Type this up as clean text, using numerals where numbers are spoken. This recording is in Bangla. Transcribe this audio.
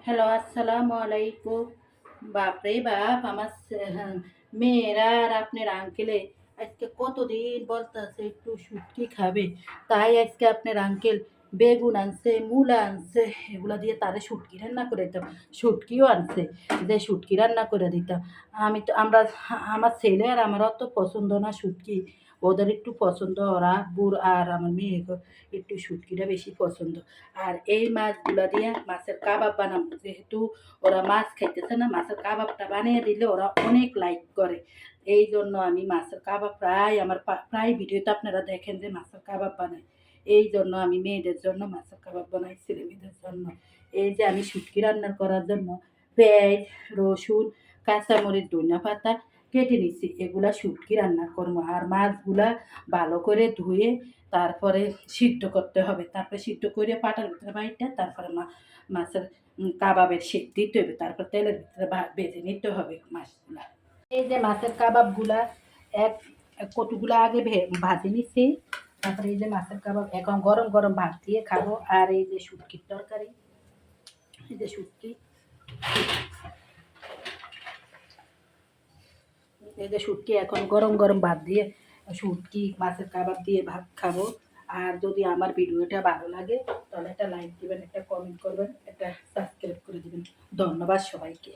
হ্যালো, আসসালামু আলাইকুম। বাপরে বাপ! আমার মেয়েরা আর আপনার আঙ্কেলে আজকে কতদিন বলতেছে একটু শুটকি খাবে। তাই আজকে আপনার আঙ্কেল বেগুন আনছে, মূলা আনছে, এগুলা দিয়ে তারে শুটকি রান্না করে দিতাম। শুটকিও আনছে, যে শুটকি রান্না করে দিতাম। আমি তো আমরা আমার ছেলে আর আমারও তো পছন্দ না শুটকি। ওদের একটু পছন্দ, ওরা আব্বুর আর আমার মেয়ের একটু শুটকিটা বেশি পছন্দ। আর এই মাছগুলা দিয়ে মাছের কাবাব বানাবো, যেহেতু ওরা মাছ খাইতেছে না, মাছের কাবাবটা বানিয়ে দিলে ওরা অনেক লাইক করে। এই জন্য আমি মাছের কাবাব প্রায় আমার প্রায় ভিডিওতে আপনারা দেখেন যে মাছের কাবাব বানাই। এই জন্য আমি মেয়েদের জন্য মাছের কাবাব বানাই, ছেলে মেয়েদের জন্য। এই যে আমি শুটকি রান্না করার জন্য পেঁয়াজ, রসুন, কাঁচামরিচ, ধনিয়া পাতা কেটে নিচ্ছি। এগুলা শুটকি রান্না করবো। আর মাছগুলা ভালো করে ধুয়ে তারপরে সিদ্ধ করতে হবে। তারপরে সিদ্ধ করে পাটার ভিতরে বাইটে তারপরে মাছের কাবাবের শেপ দিতে হবে। তারপর তেলের ভিতরে ভেজে নিতে হবে মাছগুলা। এই যে মাছের কাবাবগুলা এক কতগুলা আগে ভাজে নিচ্ছি। তারপরে এই যে মাছের কাবাব এখন গরম গরম ভাত দিয়ে খাবো। আর এই যে শুটকির তরকারি, এই যে শুটকি, এই যে শুটকি এখন গরম গরম ভাত দিয়ে শুটকি মাছের কাবাব দিয়ে ভাত খাবো। আর যদি আমার ভিডিওটা ভালো লাগে তাহলে একটা লাইক দিবেন, একটা কমেন্ট করবেন, একটা সাবস্ক্রাইব করে দিবেন। ধন্যবাদ সবাইকে।